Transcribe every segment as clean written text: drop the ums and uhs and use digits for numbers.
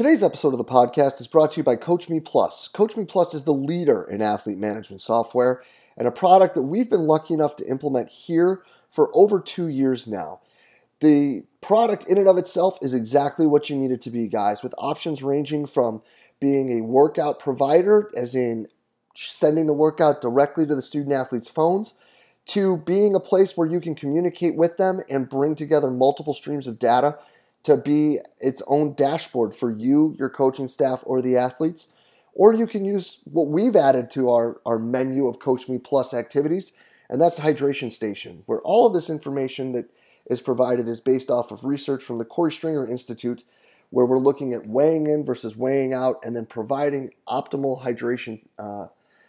Today's episode of the podcast is brought to you by CoachMe Plus. CoachMe Plus is the leader in athlete management software and a product that we've been lucky enough to implement here for over 2 years now. The product in and of itself is exactly what you need it to be, guys, with options ranging from being a workout provider, as in sending the workout directly to the student athletes' phones, to being a place where you can communicate with them and bring together multiple streams of data to be its own dashboard for you, your coaching staff, or the athletes. Or you can use what we've added to our menu of CoachMe Plus activities, and that's the hydration station, where all of this information that is provided is based off of research from the Corey Stringer Institute, where we're looking at weighing in versus weighing out and then providing optimal hydration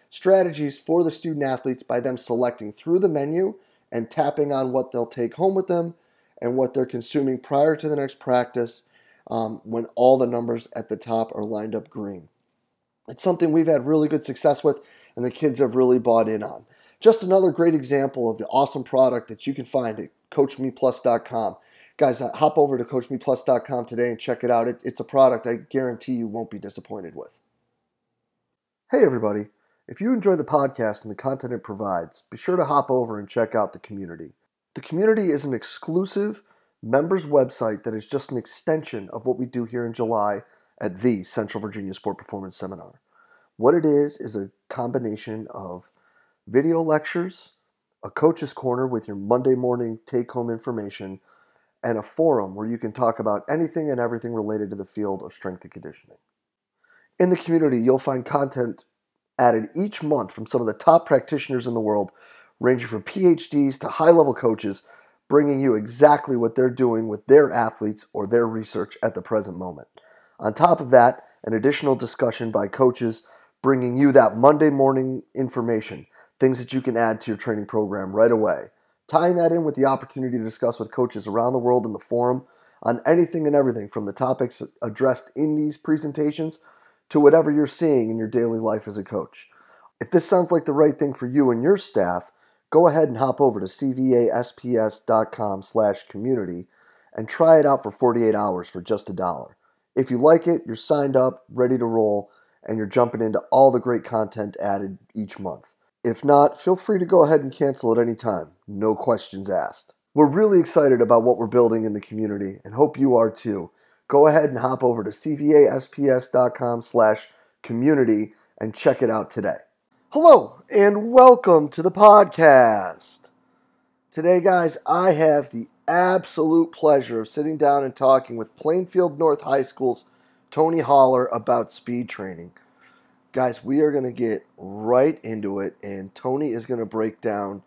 strategies for the student athletes by them selecting through the menu and tapping on what they'll take home with them and what they're consuming prior to the next practice when all the numbers at the top are lined up green. It's something we've had really good success with and the kids have really bought in on. Just another great example of the awesome product that you can find at CoachMePlus.com. Guys, hop over to CoachMePlus.com today and check it out. It's a product I guarantee you won't be disappointed with. Hey everybody, if you enjoy the podcast and the content it provides, be sure to hop over and check out the community. The community is an exclusive members website that is just an extension of what we do here in July at the Central Virginia Sport Performance Seminar. What it is a combination of video lectures, a coach's corner with your Monday morning take-home information, and a forum where you can talk about anything and everything related to the field of strength and conditioning. In the community, you'll find content added each month from some of the top practitioners in the world, ranging from PhDs to high-level coaches, bringing you exactly what they're doing with their athletes or their research at the present moment. On top of that, an additional discussion by coaches bringing you that Monday morning information, things that you can add to your training program right away. Tying that in with the opportunity to discuss with coaches around the world in the forum on anything and everything from the topics addressed in these presentations to whatever you're seeing in your daily life as a coach. If this sounds like the right thing for you and your staff, go ahead and hop over to cvasps.com/community and try it out for 48 hours for just $1. If you like it, you're signed up, ready to roll, and you're jumping into all the great content added each month. If not, feel free to go ahead and cancel at any time. No questions asked. We're really excited about what we're building in the community and hope you are too. Go ahead and hop over to cvasps.com/community and check it out today. Hello, and welcome to the podcast. Today, guys, I have the absolute pleasure of sitting down and talking with Plainfield North High School's Tony Holler about speed training. Guys, we are going to get right into it, and Tony is going to break down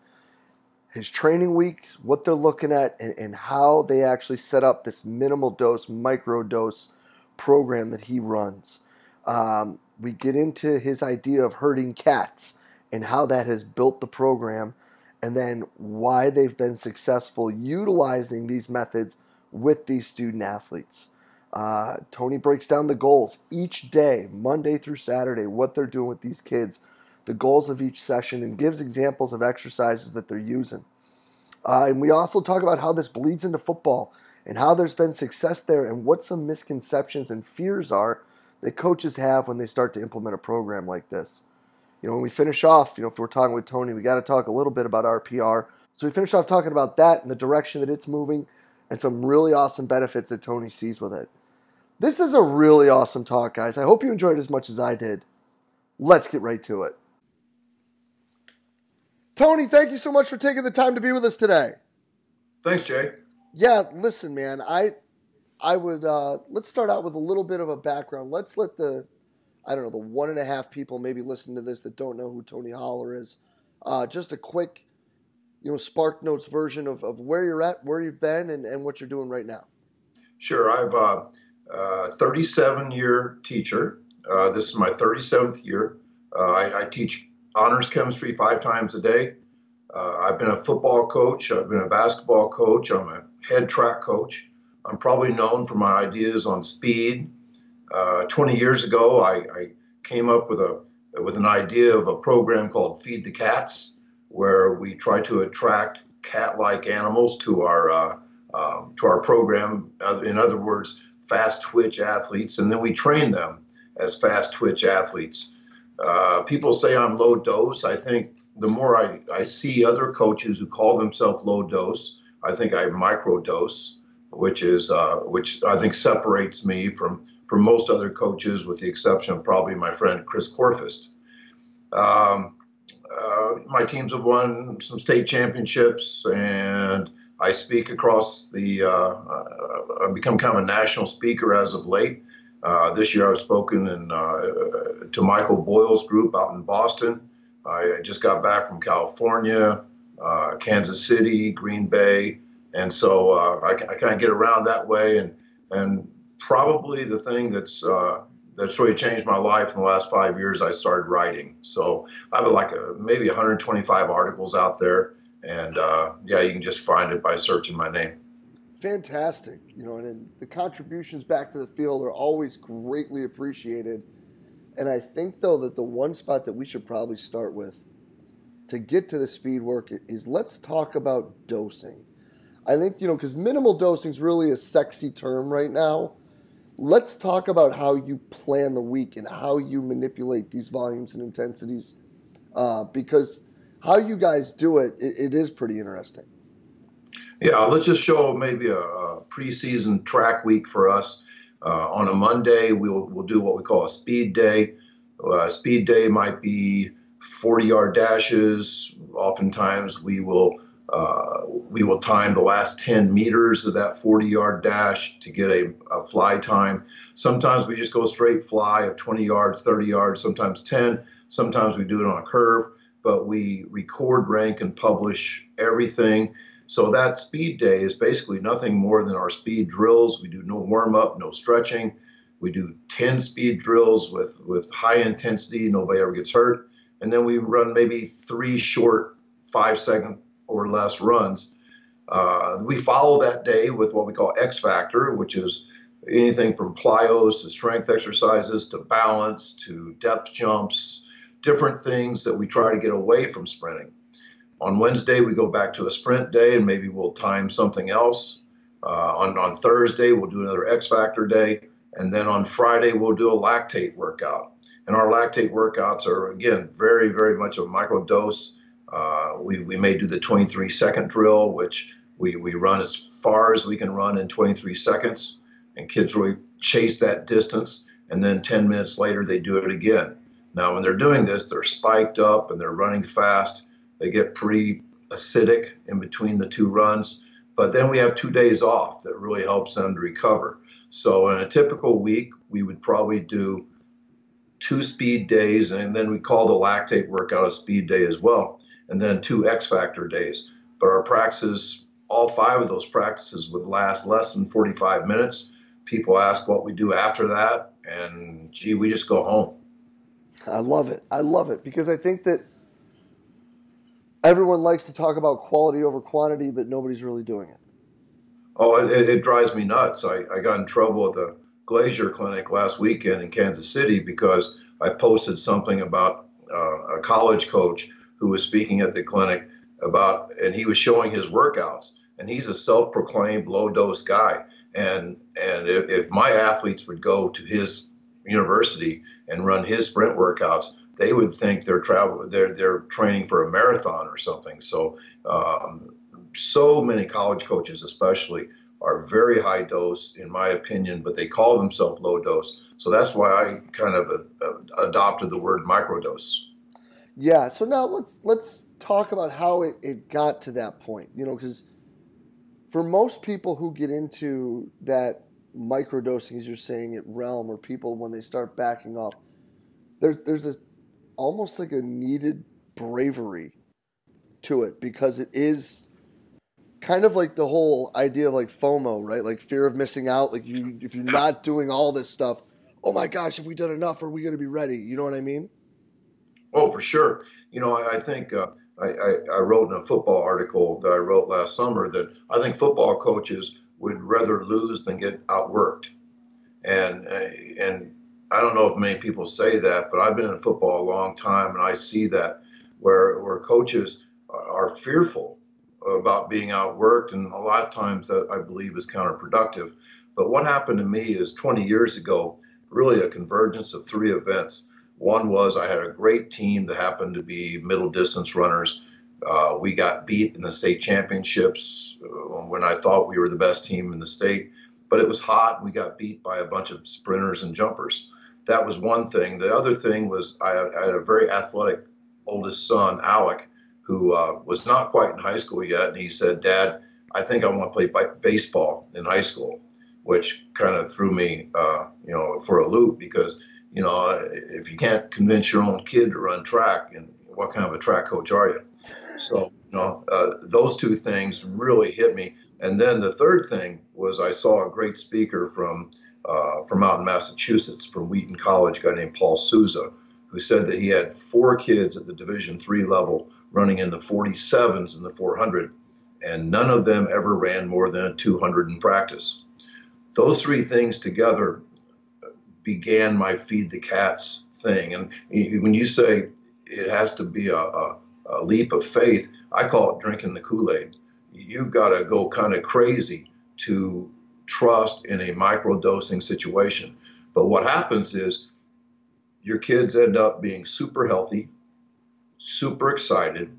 his training weeks, what they're looking at, and how they actually set up this minimal dose, micro dose program that he runs. We get into his idea of herding cats and how that has built the program, and then why they've been successful utilizing these methods with these student athletes. Tony breaks down the goals each day, Monday through Saturday, what they're doing with these kids, the goals of each session, and gives examples of exercises that they're using. And we also talk about how this bleeds into football and how there's been success there and what some misconceptions and fears are that coaches have when they start to implement a program like this. When we finish off, if we're talking with Tony, we got to talk a little bit about RPR. So we finish off talking about that and the direction that it's moving and some really awesome benefits that Tony sees with it. This is a really awesome talk, guys. I hope you enjoyed it as much as I did. Let's get right to it. Tony, thank you so much for taking the time to be with us today. Thanks, Jay. Yeah, listen, man, I would, let's start out with a little bit of a background. Let's let the 1.5 people maybe listen to this that don't know who Tony Holler is. Just a quick, Spark Notes version of where you're at, where you've been, and what you're doing right now. Sure. I've a 37-year teacher. This is my 37th year. I teach honors chemistry 5 times a day. I've been a football coach. I've been a basketball coach. I'm a head track coach. I'm probably known for my ideas on speed. 20 years ago, I came up with an idea of a program called Feed the Cats, where we try to attract cat-like animals to our program. In other words, fast twitch athletes, and then we train them as fast twitch athletes. People say I'm low dose. I think the more I see other coaches who call themselves low dose, I think I microdose, which I think separates me from most other coaches, with the exception of probably my friend Chris Corfist. My teams have won some state championships, and I speak across I've become kind of a national speaker as of late. This year I've spoken to Michael Boyle's group out in Boston. I just got back from California, Kansas City, Green Bay, and so I kind of get around that way. And probably the thing that's really changed my life in the last 5 years, I started writing. So I have maybe 125 articles out there, and yeah, you can just find it by searching my name. Fantastic. And the contributions back to the field are always greatly appreciated. And I think, though, that the one spot that we should probably start with to get to the speed work is let's talk about dosing. I think, because minimal dosing is really a sexy term right now. Let's talk about how you plan the week and how you manipulate these volumes and intensities, because how you guys do it is pretty interesting. Yeah, let's just show maybe a preseason track week for us. On a Monday, we'll do what we call a speed day. Speed day might be 40-yard dashes. Oftentimes, we will time the last 10 meters of that 40-yard dash to get a fly time. Sometimes we just go straight fly of 20 yards, 30 yards, sometimes 10. Sometimes we do it on a curve, but we record, rank, and publish everything. So that speed day is basically nothing more than our speed drills. We do no warm-up, no stretching. We do 10 speed drills with high intensity. Nobody ever gets hurt. And then we run maybe 3 short 5-second or less runs. We follow that day with what we call X Factor, which is anything from plyos to strength exercises to balance to depth jumps, different things that we try to get away from sprinting. On Wednesday, we go back to a sprint day, and maybe we'll time something else. On Thursday, we'll do another X Factor day. And then on Friday, we'll do a lactate workout. And our lactate workouts are, again, very, very much a micro dose. We may do the 23-second drill, which we run as far as we can run in 23 seconds. And kids really chase that distance. And then 10 minutes later, they do it again. Now, when they're doing this, they're spiked up and they're running fast. They get pretty acidic in between the 2 runs. But then we have 2 days off that really helps them to recover. So in a typical week, we would probably do 2 speed days, and then we call the lactate workout a speed day as well, and then 2 X Factor days. But our practices, all 5 of those practices would last less than 45 minutes. People ask what we do after that, and gee, we just go home. I love it. I love it because I think that everyone likes to talk about quality over quantity, but nobody's really doing it. Oh, it drives me nuts. I got in trouble at the Glacier Clinic last weekend in Kansas City because I posted something about a college coach who was speaking at the clinic and he was showing his workouts, and he's a self-proclaimed low-dose guy. And if my athletes would go to his university and run his sprint workouts, they would think they're training for a marathon or something. So so many college coaches especially are very high dose, in my opinion, but they call themselves low dose. So that's why I kind of adopted the word microdose. Yeah. So now let's talk about how it got to that point. Because for most people who get into that microdosing, as you're saying, it realm, or people when they start backing off, there's almost like a needed bravery to it, because it is kind of like the whole idea of like FOMO, right? Like fear of missing out. Like if you're not doing all this stuff, oh my gosh, have we done enough? Are we going to be ready? You know what I mean? Oh, for sure. I think I wrote in a football article that I wrote last summer that I think football coaches would rather lose than get outworked. And I don't know if many people say that, but I've been in football a long time, and I see that where coaches are fearful about being outworked, and a lot of times that I believe is counterproductive. But what happened to me is 20 years ago, really a convergence of three events. One was I had a great team that happened to be middle distance runners. We got beat in the state championships when I thought we were the best team in the state, but it was hot. We got beat by a bunch of sprinters and jumpers. That was one thing. The other thing was I had a very athletic oldest son, Alec, who was not quite in high school yet. And he said, Dad, I think I want to play baseball in high school, which kind of threw me, for a loop because, if you can't convince your own kid to run track, and what kind of a track coach are you? So, those two things really hit me. And then the third thing was I saw a great speaker from out in Massachusetts, from Wheaton College, a guy named Paul Souza, who said that he had 4 kids at the Division III level running in the 47s and the 400, and none of them ever ran more than a 200 in practice. Those three things together began my feed the cats thing. And when you say it has to be a leap of faith, I call it drinking the Kool-Aid. You've got to go kind of crazy to trust in a microdosing situation. But what happens is your kids end up being super healthy, super excited.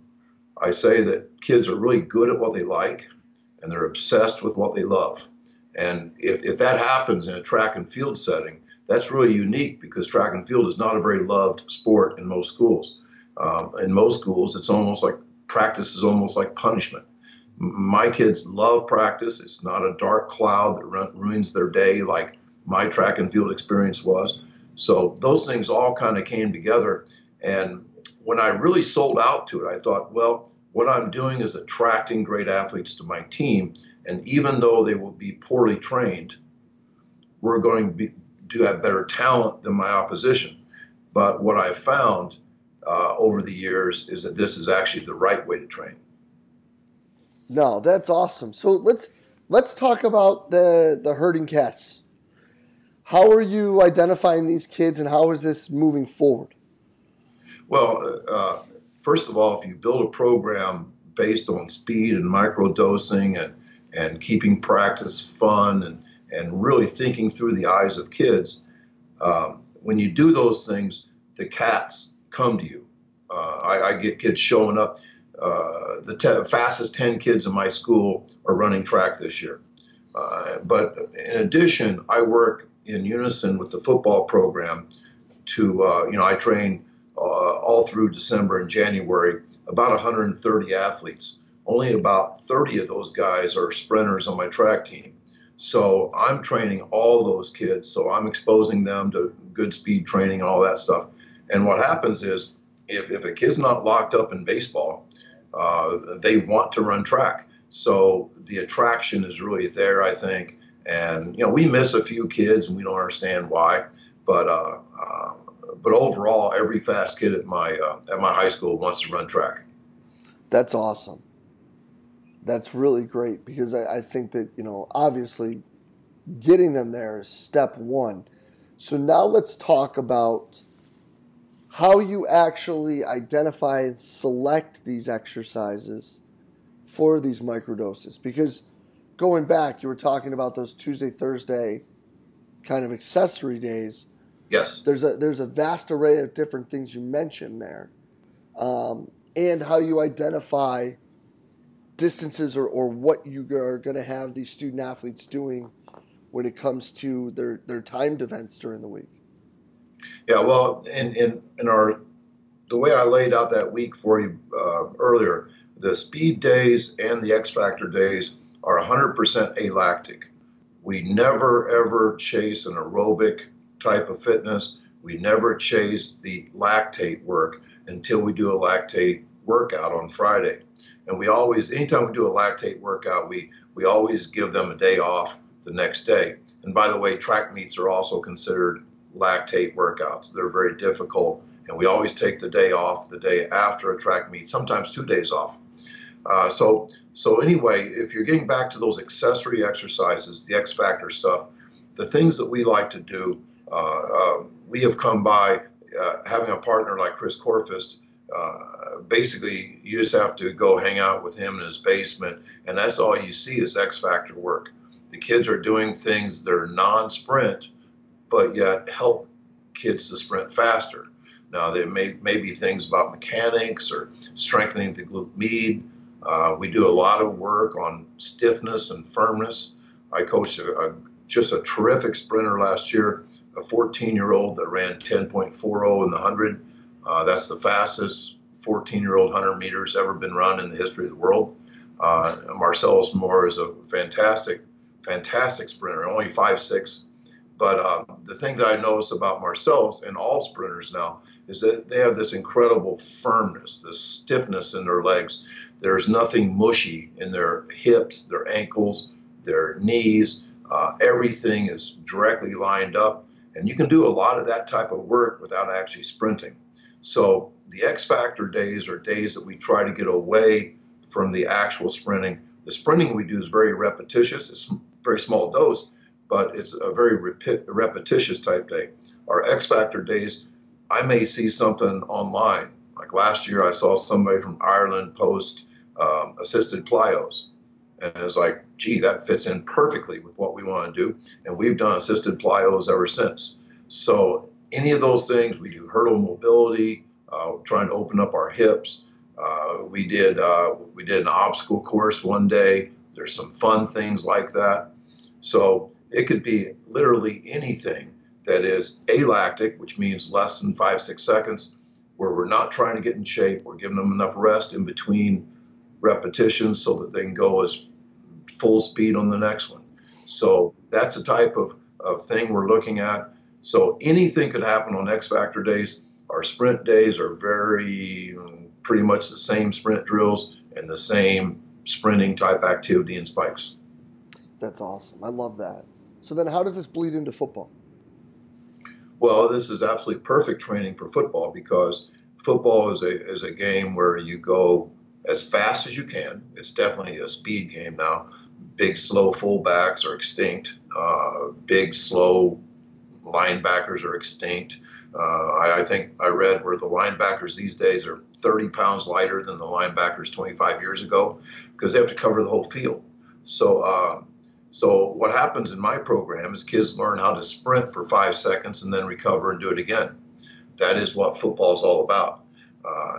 I say that kids are really good at what they like, and they're obsessed with what they love. And if that happens in a track and field setting, that's really unique because track and field is not a very loved sport in most schools. In most schools, it's almost like practice is almost like punishment. My kids love practice. It's not a dark cloud that ruins their day like my track and field experience was. So those things all kind of came together. And when I really sold out to it, I thought, well, what I'm doing is attracting great athletes to my team. And even though they will be poorly trained, we're going to have better talent than my opposition. But what I found over the years is that this is actually the right way to train. No, that's awesome. So let's talk about the herding cats. How are you identifying these kids, and how is this moving forward? Well, first of all, if you build a program based on speed and microdosing and keeping practice fun and really thinking through the eyes of kids, when you do those things, the cats come to you. I get kids showing up. The fastest 10 kids in my school are running track this year. But in addition, I work in unison with the football program to, I train all through December and January, about 130 athletes. Only about 30 of those guys are sprinters on my track team. So I'm training all those kids. So I'm exposing them to good speed training and all that stuff. And what happens is if a kid's not locked up in baseball, they want to run track. So the attraction is really there, I think. And, we miss a few kids and we don't understand why. But overall, every fast kid at my high school wants to run track. That's awesome. That's really great because I think that, obviously getting them there is step one. So now let's talk about how you actually identify and select these exercises for these microdoses. Because going back, you were talking about those Tuesday, Thursday kind of accessory days. Yes. There's a vast array of different things you mentioned there. And how you identify distances or what you are going to have these student athletes doing when it comes to their timed events during the week. Yeah, well, in the way I laid out that week for you earlier, the speed days and the X Factor days are 100% alactic. We never, ever chase an aerobic type of fitness. We never chase the lactate work until we do a lactate workout on Friday. And we always, anytime we do a lactate workout, we always give them a day off the next day. And by the way, track meets are also considered lactate workouts. They're very difficult, and we always take the day off the day after a track meet, sometimes 2 days off. So anyway, if you're getting back to those accessory exercises, the X Factor stuff, the things that we like to do, we have come by having a partner like Chris Corfist. Basically, you just have to go hang out with him in his basement, and that's all you see is X Factor work. the kids are doing things that are non-sprint, but yet help kids to sprint faster. Now, there may be things about mechanics or strengthening the glute med. We do a lot of work on stiffness and firmness. I coached just a terrific sprinter last year, a 14-year-old that ran 10.40 in the 100. That's the fastest 14-year-old 100 meters ever been run in the history of the world. Marcellus Moore is a fantastic sprinter, only 5'6". But the thing that I notice about Marcellus and all sprinters now is that they have this incredible firmness, this stiffness in their legs. There's nothing mushy in their hips, their ankles, their knees. Everything is directly lined up. And you can do a lot of that type of work without actually sprinting. So the X Factor days are days that we try to get away from the actual sprinting. The sprinting we do is very repetitious. It's a very small dose, but it's a very repetitious type day. Our X Factor days, I may see something online. Like last year, I saw somebody from Ireland post assisted plyos. And it was like, gee, that fits in perfectly with what we want to do. And we've done assisted plyos ever since. So any of those things, we do hurdle mobility, trying to open up our hips. We did an obstacle course one day. There's some fun things like that. So it could be literally anything that is alactic, which means less than 5-6 seconds, where we're not trying to get in shape. We're giving them enough rest in between repetitions so that they can go as full speed on the next one. So that's the type of thing we're looking at. So anything could happen on X Factor days. Our sprint days are pretty much the same sprint drills and the same sprinting type activity and spikes. That's awesome. I love that. So then how does this bleed into football? Well, this is absolutely perfect training for football because football is a game where you go as fast as you can. It's definitely a speed game now. Big, slow fullbacks are extinct. Big, slow linebackers are extinct. I think I read where the linebackers these days are 30 pounds lighter than the linebackers 25 years ago because they have to cover the whole field. So what happens in my program is kids learn how to sprint for 5 seconds and then recover and do it again. That is what football is all about.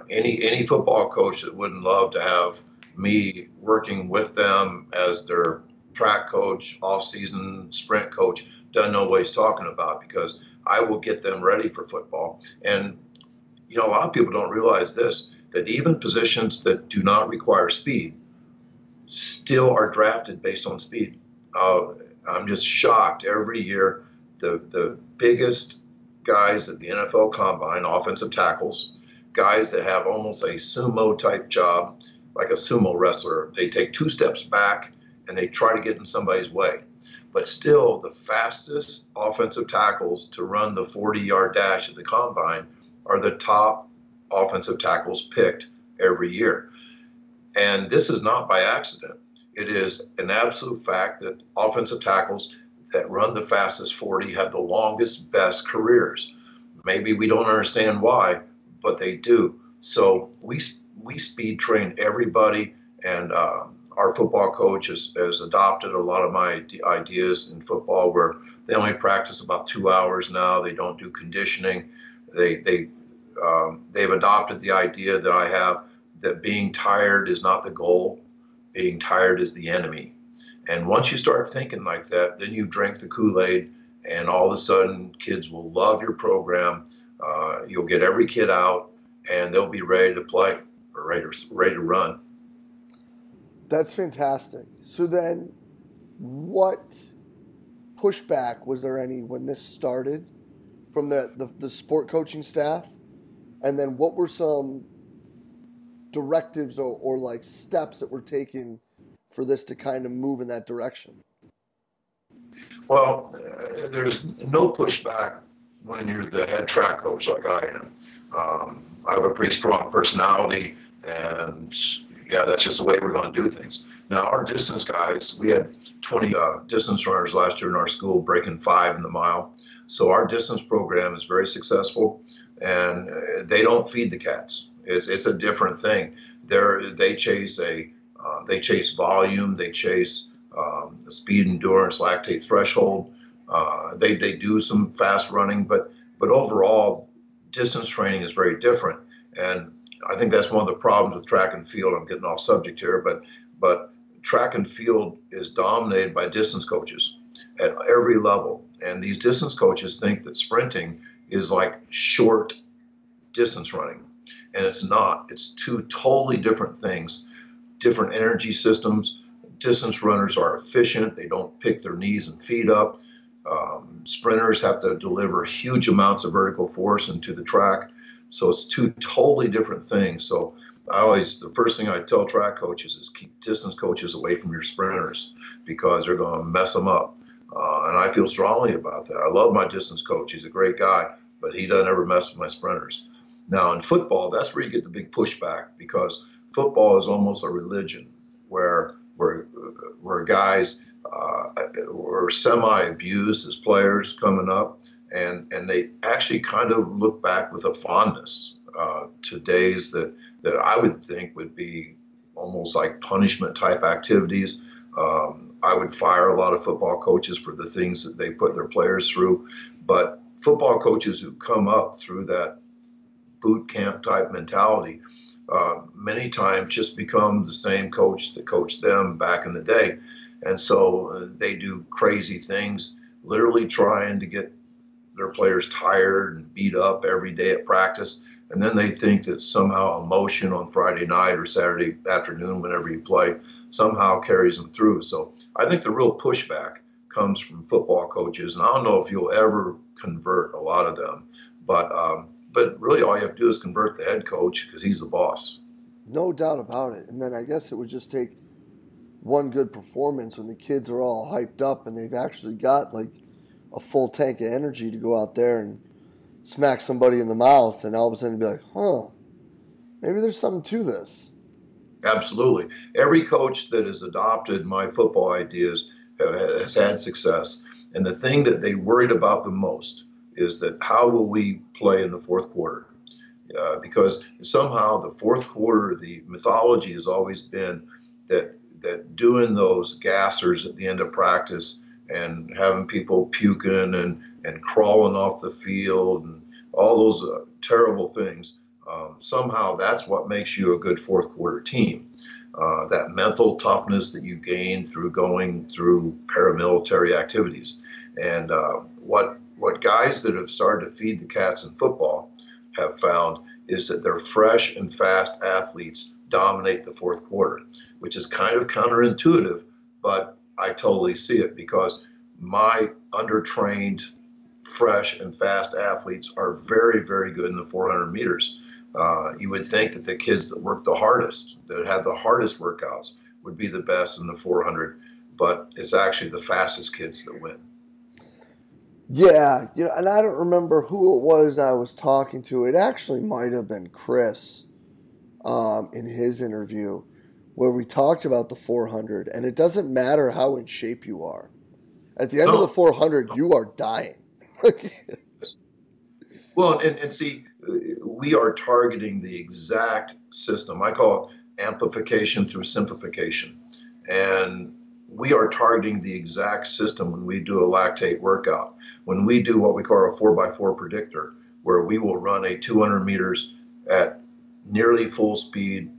Any football coach that wouldn't love to have me working with them as their track coach, off-season sprint coach, doesn't know what he's talking about because I will get them ready for football. And, you know, a lot of people don't realize this, that even positions that do not require speed still are drafted based on speed. I'm just shocked every year. The biggest guys at the NFL Combine, offensive tackles, guys that have almost a sumo type job, like a sumo wrestler, they take 2 steps back and they try to get in somebody's way. But still, the fastest offensive tackles to run the 40-yard dash at the Combine are the top offensive tackles picked every year. And this is not by accident. It is an absolute fact that offensive tackles that run the fastest 40 have the longest, best careers. Maybe we don't understand why, but they do. So we speed train everybody, and our football coach has adopted a lot of my ideas in football where they only practice about 2 hours now. They don't do conditioning. They've adopted the idea that I have that being tired is not the goal. Being tired is the enemy. And once you start thinking like that, then you drink the Kool-Aid, and all of a sudden kids will love your program. You'll get every kid out, and they'll be ready to play or ready to run. That's fantastic. So then what pushback was there any when this started from the sport coaching staff? And then what were some directives or like steps that were taken for this to kind of move in that direction? Well, there's no pushback when you're the head track coach like I am. I have a pretty strong personality, and yeah, that's just the way we're going to do things. Now, our distance guys, we had 20 distance runners last year in our school breaking 5 in the mile. So our distance program is very successful, and they don't feed the cats. It's a different thing. They chase volume. They chase the speed endurance, lactate threshold. They do some fast running, but overall, distance training is very different. And I think that's one of the problems with track and field. I'm getting off subject here, but track and field is dominated by distance coaches at every level. And these distance coaches think that sprinting is like short distance running. And it's not. It's two totally different things, different energy systems. Distance runners are efficient. They don't pick their knees and feet up. Sprinters have to deliver huge amounts of vertical force into the track. So it's two totally different things. So the first thing I tell track coaches is keep distance coaches away from your sprinters because they're going to mess them up. And I feel strongly about that. I love my distance coach. He's a great guy, but he doesn't ever mess with my sprinters. Now in football, that's where you get the big pushback because football is almost a religion where guys were semi-abused as players coming up, and they actually kind of look back with a fondness to days that I would think would be almost like punishment type activities. I would fire a lot of football coaches for the things that they put their players through, but football coaches who come up through that boot camp type mentality many times just become the same coach that coached them back in the day. And so they do crazy things, literally trying to get their players tired and beat up every day at practice. And then they think that somehow emotion on Friday night or Saturday afternoon, whenever you play, somehow carries them through. So I think the real pushback comes from football coaches. And I don't know if you'll ever convert a lot of them, but really all you have to do is convert the head coach because he's the boss. No doubt about it. And then I guess it would just take one good performance when the kids are all hyped up and they've actually got like a full tank of energy to go out there and smack somebody in the mouth, and all of a sudden be like, maybe there's something to this. Absolutely. Every coach that has adopted my football ideas has had success. And the thing that they worried about the most is that how will we play in the fourth quarter? Because somehow the fourth quarter, the mythology has always been that doing those gassers at the end of practice and having people puking and crawling off the field and all those terrible things, somehow that's what makes you a good fourth quarter team. That mental toughness that you gain through going through paramilitary activities. And what guys that have started to feed the cats in football have found is that their fresh and fast athletes dominate the fourth quarter, which is kind of counterintuitive, but I totally see it because my undertrained, fresh and fast athletes are very, very good in the 400 meters. You would think that the kids that work the hardest, that have the hardest workouts, would be the best in the 400, but it's actually the fastest kids that win. Yeah, and I don't remember who it was I was talking to. It actually might have been Chris in his interview where we talked about the 400, and it doesn't matter how in shape you are. At the end of the 400, you are dying. Well, and see, we are targeting the exact system. I call it amplification through simplification. And we are targeting the exact system when we do a lactate workout. When we do what we call a 4x4 predictor, where we will run a 200 meters at nearly full speed,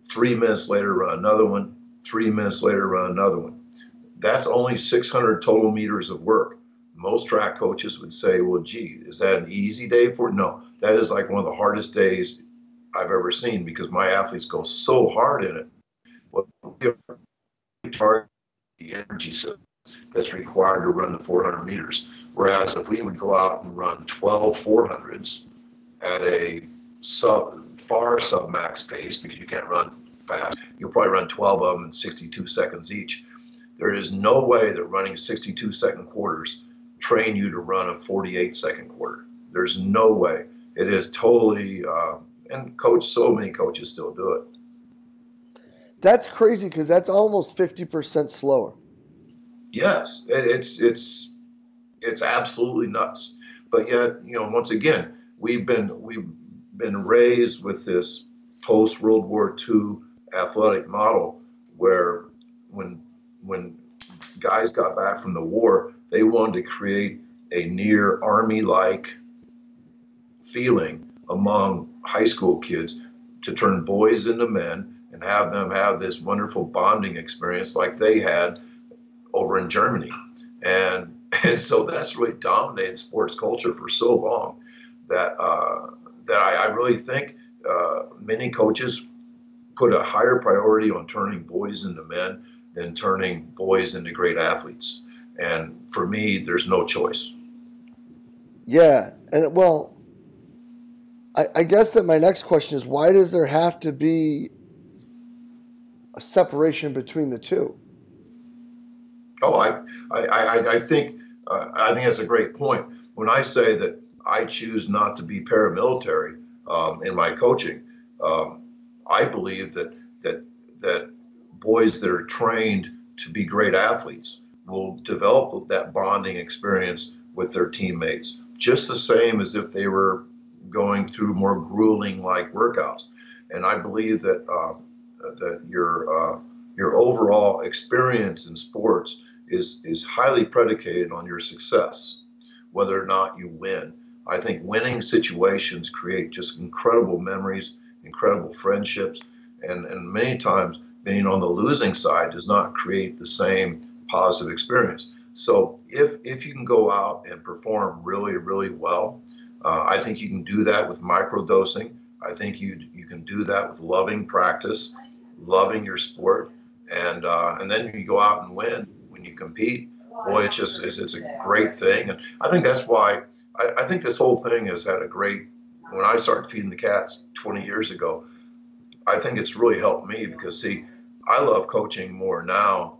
3 minutes later run another one, 3 minutes later run another one. That's only 600 total meters of work. Most track coaches would say, well, gee, is that an easy day for it? No, that is like one of the hardest days I've ever seen because my athletes go so hard in it. Well, we target the energy system that's required to run the 400 meters. Whereas if we would go out and run 12 400s at a far sub-max pace, because you can't run fast, you'll probably run 12 of them in 62 seconds each. There is no way that running 62-second quarters train you to run a 48-second quarter. There's no way. It is totally, and so many coaches still do it. That's crazy because that's almost 50% slower. Yes, it's absolutely nuts. But yet, once again, we've been raised with this post-World War II athletic model where when when guys got back from the war, they wanted to create a near army-like feeling among high school kids to turn boys into men and have them have this wonderful bonding experience like they had over in Germany. And so that's really dominated sports culture for so long that I really think many coaches put a higher priority on turning boys into men than turning boys into great athletes. And for me, there's no choice. Yeah. And well, I guess that my next question is, why does there have to be a separation between the two? Oh, I think that's a great point. When I say that I choose not to be paramilitary in my coaching, I believe that boys that are trained to be great athletes will develop that bonding experience with their teammates, just the same as if they were going through more grueling like workouts. And I believe that that your overall experience in sports is highly predicated on your success, whether or not you win. I think winning situations create just incredible memories, incredible friendships, and many times being on the losing side does not create the same positive experience. So if you can go out and perform really, really well, I think you can do that with microdosing. I think you can do that with loving practice, loving your sport, and then you go out and win when you compete. Boy, it's a great thing, and I think that's why I think this whole thing has had a great. When I started feeding the cats 20 years ago, I think it's really helped me because see, I love coaching more now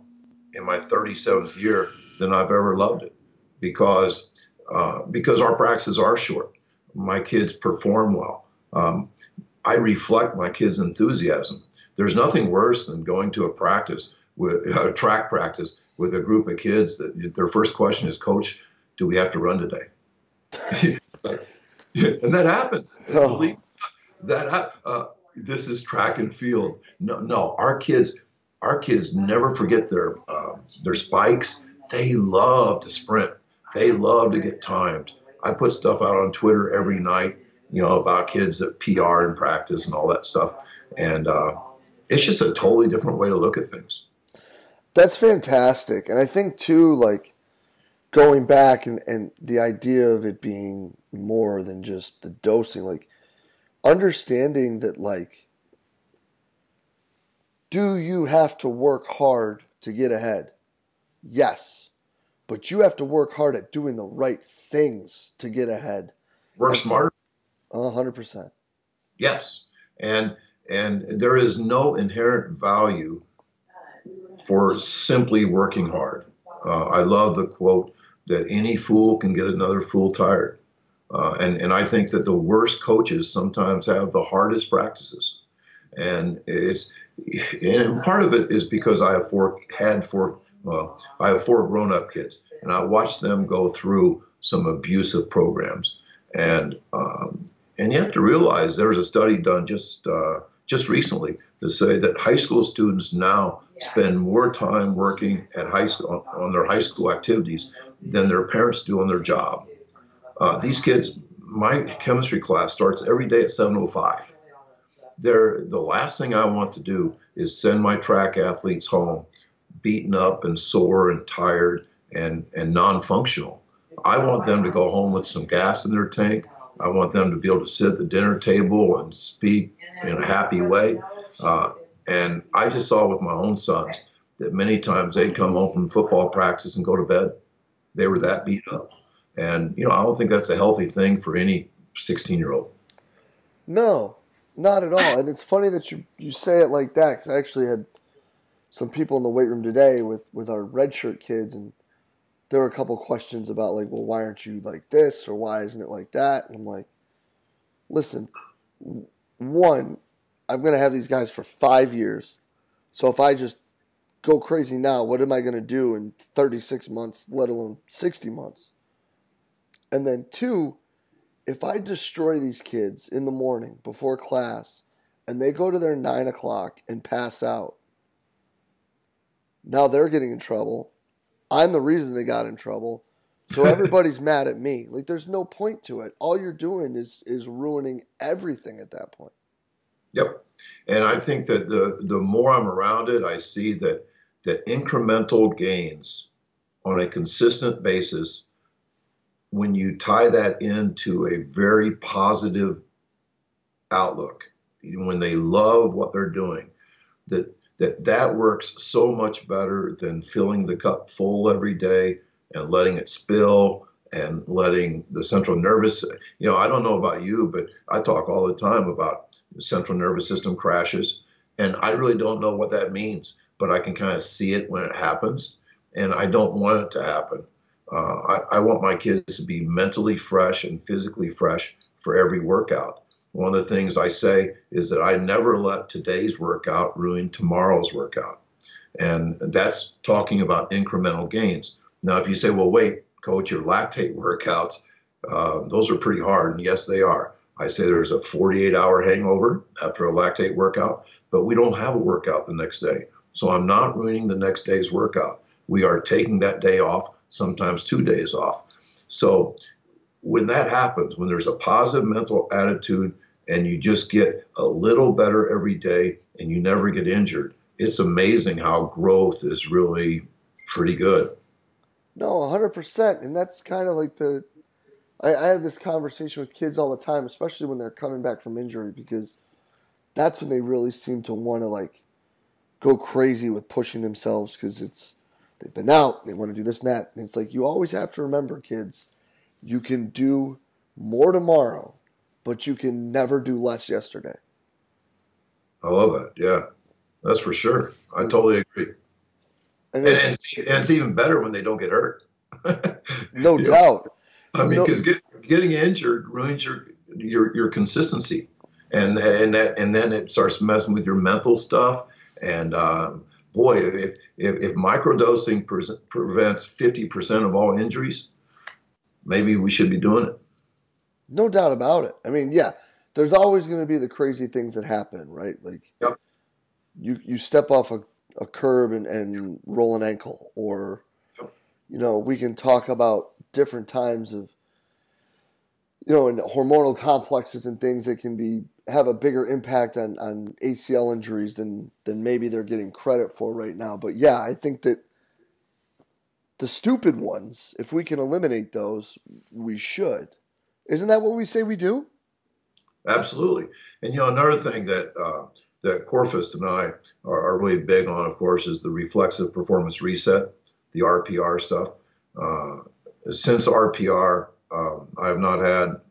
in my 37th year than I've ever loved it because our practices are short. My kids perform well. I reflect my kids' enthusiasm. There's nothing worse than going to a track practice with a group of kids that their first question is, "Coach, do we have to run today?" And that happens. Oh. Believe that this is track and field. No, our kids never forget their spikes. They love to sprint. They love to get timed. I put stuff out on Twitter every night, about kids that PR in practice and all that stuff. And it's just a totally different way to look at things. That's fantastic. And I think, too, like, going back and the idea of it being more than just the dosing, like, understanding that, like, do you have to work hard to get ahead? Yes. But you have to work hard at doing the right things to get ahead. Work smarter. 100%. Yes. And there is no inherent value for simply working hard. I love the quote that any fool can get another fool tired. And I think that the worst coaches sometimes have the hardest practices. And part of it is because I have four grown-up kids, and I watched them go through some abusive programs. And you have to realize there was a study done just recently to say that high school students now spend more time working at high school on their high school activities than their parents do on their job. These kids, my chemistry class starts every day at 7:05. The last thing I want to do is send my track athletes home beaten up and sore and tired and non-functional. I want them to go home with some gas in their tank. I want them to be able to sit at the dinner table and speak in a happy way. And I just saw with my own sons that many times they'd come home from football practice and go to bed. They were that beat up. And, I don't think that's a healthy thing for any 16-year-old. No, not at all. And it's funny that you say it like that, because I actually had some people in the weight room today with our red shirt kids, and there were a couple questions about, like, well, why aren't you like this, or why isn't it like that? And I'm like, listen, one, I'm going to have these guys for 5 years. So if I just go crazy now, what am I going to do in 36 months, let alone 60 months? And then two, if I destroy these kids in the morning before class and they go to their 9 o'clock and pass out, Now they're getting in trouble. I'm the reason they got in trouble. So everybody's mad at me. Like, there's no point to it. All you're doing is ruining everything at that point. Yep. And I think that the more I'm around it, I see that incremental gains on a consistent basis, when you tie that into a very positive outlook, when they love what they're doing, that works so much better than filling the cup full every day and letting it spill and letting the central nervous, I don't know about you, but I talk all the time about central nervous system crashes, and I really don't know what that means, but I can kind of see it when it happens, and I don't want it to happen. I want my kids to be mentally fresh and physically fresh for every workout. One of the things I say is that I never let today's workout ruin tomorrow's workout. And that's talking about incremental gains. Now, if you say, well, wait, coach, your lactate workouts, those are pretty hard. And yes, they are. I say there's a 48-hour hangover after a lactate workout, but we don't have a workout the next day. So I'm not ruining the next day's workout. We are taking that day off, sometimes 2 days off. So when that happens, when there's a positive mental attitude and you just get a little better every day and you never get injured, it's amazing how growth is really pretty good. No, 100%. And that's kind of like I have this conversation with kids all the time, especially when they're coming back from injury, because that's when they really seem to want to like go crazy with pushing themselves because they've been out, they want to do this and that. And it's like, you always have to remember, kids, you can do more tomorrow, but you can never do less yesterday. I love that. Yeah, that's for sure. I totally agree. And it's even better when they don't get hurt. No doubt. I mean, because getting injured ruins your consistency, and then it starts messing with your mental stuff. And boy, if microdosing prevents 50% of all injuries, maybe we should be doing it. No doubt about it. I mean, yeah, there's always going to be the crazy things that happen, right? Like, yep. you step off a curb and roll an ankle, or, we can talk about different times of, and hormonal complexes and things that can have a bigger impact on ACL injuries than maybe they're getting credit for right now. But yeah, I think that the stupid ones, if we can eliminate those, we should. Isn't that what we say we do? Absolutely. And, another thing that Corfist and I are really big on, of course, is the reflexive performance reset, the RPR stuff. Since RPR, I have not had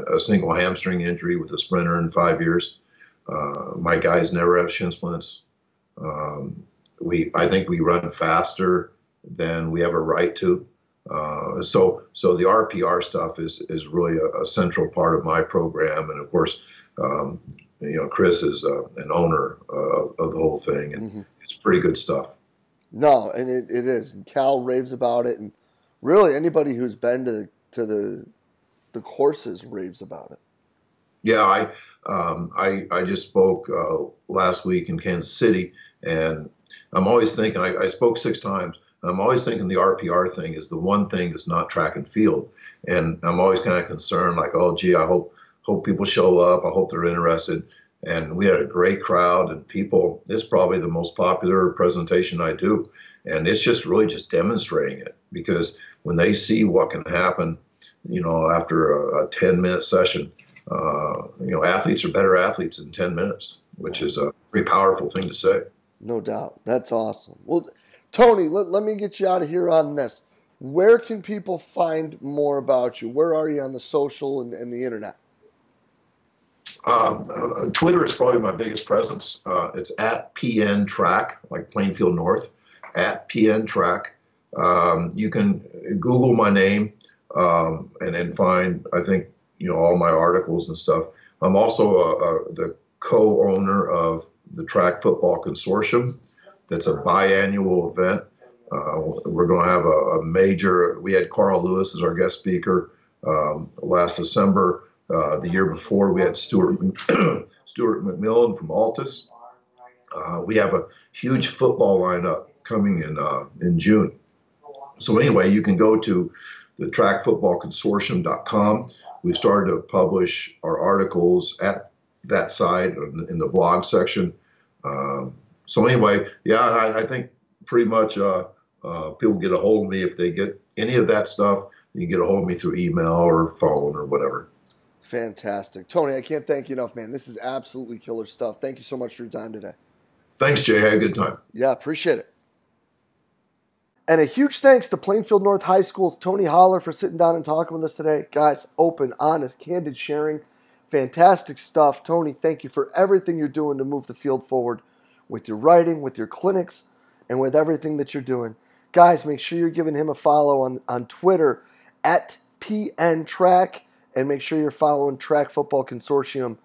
a single hamstring injury with a sprinter in 5 years. My guys never have shin splints. I think we run faster than we have a right to. So the RPR stuff is really a central part of my program. And of course, Chris is an owner of the whole thing, and it's pretty good stuff. No, and it is. And Cal raves about it, and really anybody who's been to the courses raves about it. Yeah, I just spoke last week in Kansas City, and I'm always thinking, I spoke 6 times. I'm always thinking the RPR thing is the one thing that's not track and field. And I'm always kind of concerned, like, oh, gee, I hope people show up. I hope they're interested. And we had a great crowd, and people, it's probably the most popular presentation I do. And it's just really just demonstrating it, because when they see what can happen, after a 10-minute session, athletes are better athletes in 10 minutes, which is a pretty powerful thing to say. No doubt. That's awesome. Well, Tony, let me get you out of here on this. Where can people find more about you? Where are you on the social and the internet? Twitter is probably my biggest presence. It's at PN Track, like Plainfield North, at PN Track. You can Google my name and then find, I think, all my articles and stuff. I'm also the co-owner of the Track Football Consortium. That's a biannual event. We're going to have a major, we had Carl Lewis as our guest speaker last December. The year before, we had Stuart McMillan from Altus. We have a huge football lineup coming in June. So anyway, you can go to the trackfootballconsortium.com. We've started to publish our articles at that site in the blog section. So anyway, yeah, I think pretty much people get a hold of me if they get any of that stuff. You can get a hold of me through email or phone or whatever. Fantastic. Tony, I can't thank you enough, man. This is absolutely killer stuff. Thank you so much for your time today. Thanks, Jay. Had a good time. Yeah, appreciate it. And a huge thanks to Plainfield North High School's Tony Holler for sitting down and talking with us today. Guys, open, honest, candid sharing. Fantastic stuff. Tony, thank you for everything you're doing to move the field forward with your writing, with your clinics, and with everything that you're doing. Guys, make sure you're giving him a follow on Twitter at PNTrack, and make sure you're following Track Football Consortium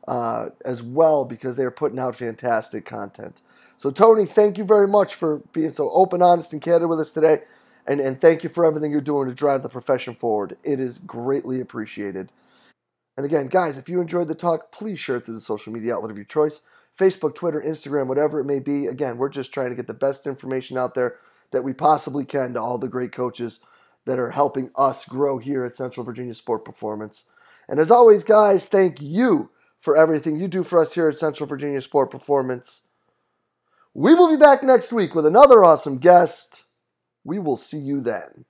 as well, because they're putting out fantastic content. So, Tony, thank you very much for being so open, honest, and candid with us today. And thank you for everything you're doing to drive the profession forward. It is greatly appreciated. And again, guys, if you enjoyed the talk, please share it through the social media outlet of your choice. Facebook, Twitter, Instagram, whatever it may be. Again, we're just trying to get the best information out there that we possibly can to all the great coaches that are helping us grow here at Central Virginia Sport Performance. And as always, guys, thank you for everything you do for us here at Central Virginia Sport Performance. We will be back next week with another awesome guest. We will see you then.